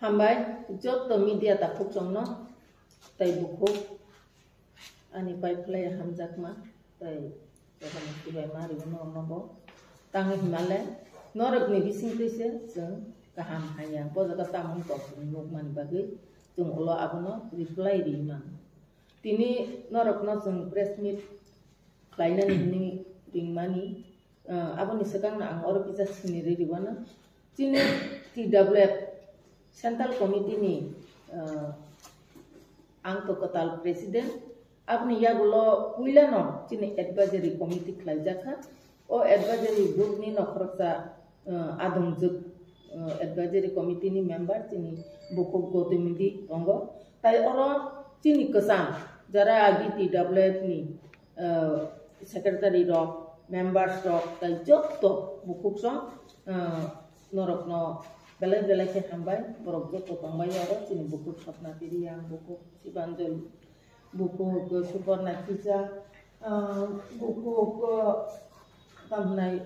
Hambai jot to media ta khuk chong no tai buku ani pai play hamjak ma tai jaga mesti bai mari no bo tang himale norok ni bising tise jeng kaham hanya bo jaga tamang to nuk man bagi jeng ulo abono reply di man tini norok no jeng press meet klainan ni ring mani aboni sekang na ang oro bisa sendiri di mana tini TWF Central Committee ni ang to ketal presiden apni ya gulo wilano tini advisory committee klajaka o advisory group ni no khorsa adong juk advisory committee ni member tini buku gotemindi ongo tai oro tini kesan jara agi TWF ni secretary rock members rock tai jotto buku song norok no belai ke hambai borok jotto pangbai oro tini buku sapna tiriang buku sibanjol buku ke Suparna Tija buku ke tamnai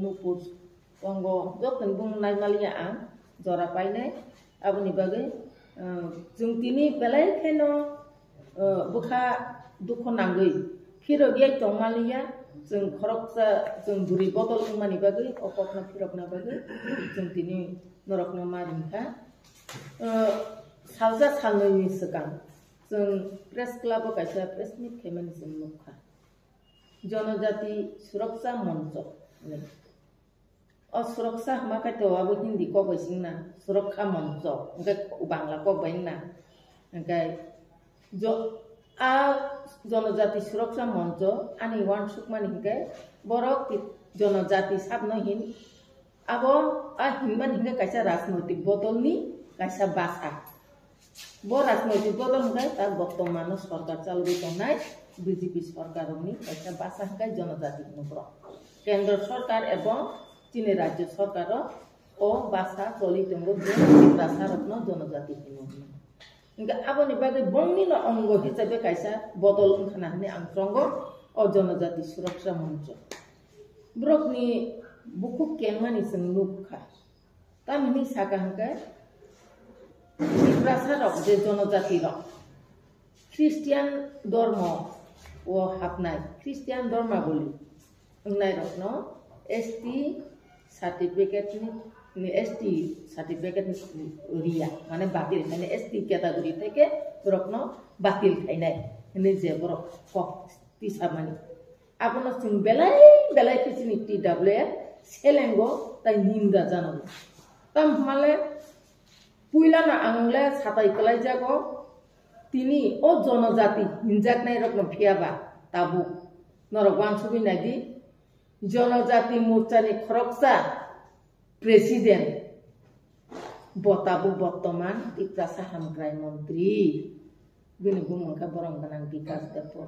nupus tonggo jok bung nai malia ang jora paine abuni bagai jung tini belai keno buka dukho nanggui khiro ge tong malia jung khoroksa jung buri botol mani bagai okokna khirokna bagai jung tini norok no maringka salja salnoi sekang jeng press club kaisa press meet kemani jeng nukha जनजाति सुरक्षा मंच और सुरक्षा हमारे तो अब हिंदी को बसिंगना सुरक्षा मंच उनके बांग्ला को बहिंगना उनके जो आ जनजाति सुरक्षा मंच आनी वन सुकमान हिंगे बरक जनजाति सब न हिन अब आ हिंगमान हिंगे कैसा राजनैतिक बदलनी कैसा बासा वो राजनैतिक बदल हिंगे तार बर्तमान सरकार चालू करना बीजेपी सरकार कैसा बासा हिंगे जनजाति हिंगे केंद्र सरकार एवं चीनी राज्य सरकार ओ बासा चली तंगो भाषा रत्न जनजाति हिंगे इनका अब निबागे बंगनी न अंग हिसाबे कैसा बदल खाना हने आंत्रंगो और जनजाति सुरक्षा मंच ब्रकनी बुकु केंगमानी संगुखा तामिनी साकांगे भाषा रक जे जनजाति रक ख्रिस्टियान धर्म वो हापनाय ख्रिस्टियान धर्म बोली उन्नाय रत्न एसटी सर्टिफिकेट नि एसटी सर्टिफिकेट रिया माने बातिल माने एसटी कैटेगरी থেকে रत्न बातिल खाइनाय ने जे बरक तिसामानि आपनो सिं बेलाय किसिनि TWF सेलेंगो ताइ निंदा जानांगौ ताम माले पुइलाना आंले साताय कलाय जागो तिनी ओ जनजाति हिंजाकनाय रकम फियाबा ताबु नरवान सुबिनादि जनजाति मोर्चानि खरकसा प्रेसिडेंट बताबु बर्तमान तिप्रासा हामग्राय मंत्री बिनि बुंमोनखा बरं गोनां विकास देव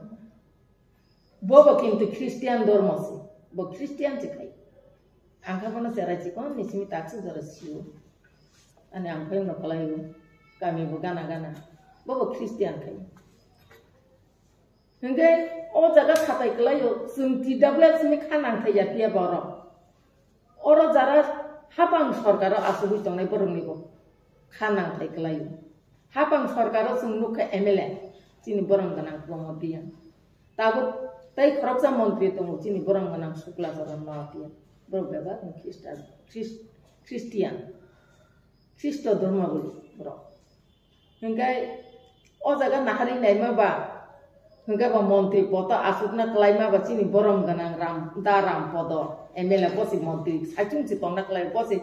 बबो किन्तु ख्रिस्टियान धर्मसि ब ख्रिस्टियान सिखाय आंखाबनो सेरायसि कोन निसिमि ताक्सु जरसियो अनि आंखाय न कलायो गामिबो गाना बबो ख्रिस्टियान खाय हंगे ओ जागा साताय कलायो जों TWF सिमि खानां थाया पिया बर अर जारा हाबां सरकार आसुबि तंनाय बरंनिबो खानां थाय कलायो हाबां सरकार जों मुखा MLA चिनि बरं गोनां प्रमदिया ताबो ताइ खरकसा मंत्री दङ चिनि बरं गोनां सुक्ला चरण मातिया बरबेबा ख्रिस्टियान ख्रिस्ट धर्म बोली बर हंगे ओ जागा नाहारि नायमाबा हंगे बा मंत्री पद आसुकना कलायमा बा चिनि बरं गोनां राम पद MLA बसि मंत्री साइथुं सि तंना कलाय बसि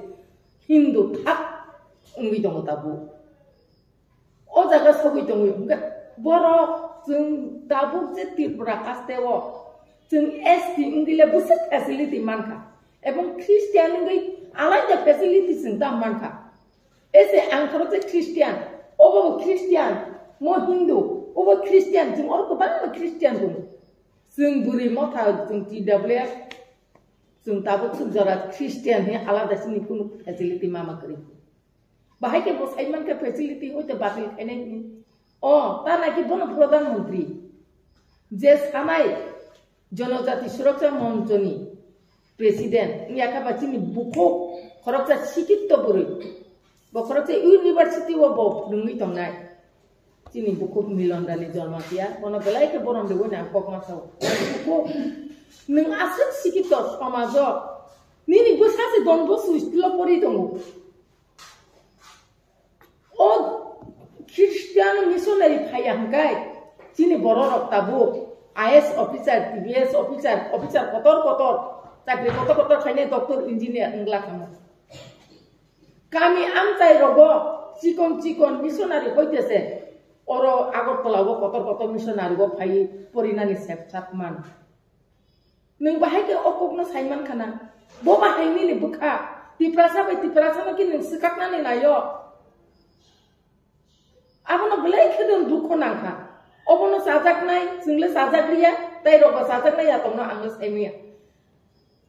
हिंदू थाक उंगि दङ ताबु ओ जागा सबै दङ हंगे बर जों दाबु जे त्रिपुरा कास्टेव जों ST इंगिले बुसे फेसिलिटी मानखा एवं ख्रिस्टियान इंगै आलादा फेसिलिटी जों दा मानखा एसे आंखरो जे ख्रिस्टियान ओबो ख्रिस्टियान मो हिंदू ओबो ख्रिस्टियान जों और गोबां ख्रिस्टियान दङ जों बुरि मथा जों TWF जों दाबु जरा ख्रिस्टियान नि आलादा सिनि कुनु फेसिलिटी मामा करि बाहाय के बसाइमान के फेसिलिटी होते बातिल खायनायनि ओ तानाकि बन प्रधानमंत्री जे सानाय जनजाति सुरक्षा मंचनि प्रेसिडेंट याका बाचिनि बुखो खरकसा सिकित्त बुरै बखरते यूनिवर्सिटी वो बो फुदुंगि तंनाय चिनि बुकु मिलन दानि जन्मातिया बनो बेलाय के बरन देवो ना पकमासाव बुकु नों आसक सिकित समाज निनि बोसासे दन बसु स्कुल परि दङ ओ ख्रिस्टियान मिशनारि फायांगाय चिनि बर रक्ताबु IAS officer TBS officer Qatar चाकरि कतर खायने डॉक्टर इंजिनियर इंगला खामो कामी आमचाय रगो चिकन मिशनारि होइतेसे अरो आगरतलावो कतर मिशनारि गो फायि परिनानि सेपसातमान नों बाहायके अकगनो साइमान खाना बो बाहायनि नि बुखा तिप्रासा कि नों सिकाकनानै नायो आबनो बेलाय खेदन दुख नांखा अबनो साजाकनाय जोंले साजाकलिया ताइ रगो साजाकनाय यातंनो आंनो साइमिया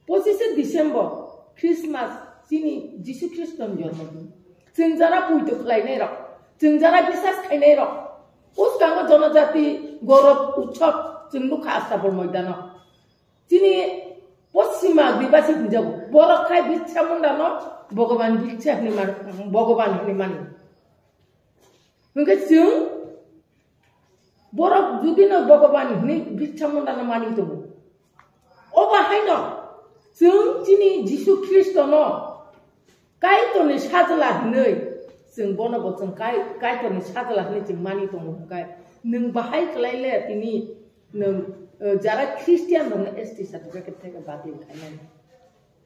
25 डिसेम्बर क्रिसमास चिनि जिसु ख्रिस्टन जन्मदिन जों जारा पुइतो खलायनाय र जों जारा बिसास खायनाय र उसगांगो जनजाति गौरव उत्सव जों लुखा आस्ताबल मैदान चिनि पश्चिमा दिबासी हिजाब बरखाय बिच्छा मुंडानो भगवान बिच्छा भगवान मानि ओंखाय जों बरफ जुदिनो भगवान बिच्छा मुंडानो मानि दङ अबाहायनो जों चिनि जिसु ख्रिस्टनो कायतनि साजला हनै जों बनबो जों कायतनि साजला हनै जों मानि दङ ओंखाय नों बाहाय खलायले तिनि नों যারা খ্রিস্টিয়ান দङ एसटी সার্টিফিকেট থেকে বাতিল খাইনাय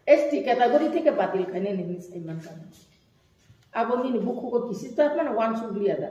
एसटी ক্যাটাগরি থেকে বাতিল খাইনাय নিনি সাইমান কানা আবনি বুকুको किसिता মানে वान सुग्लिया दा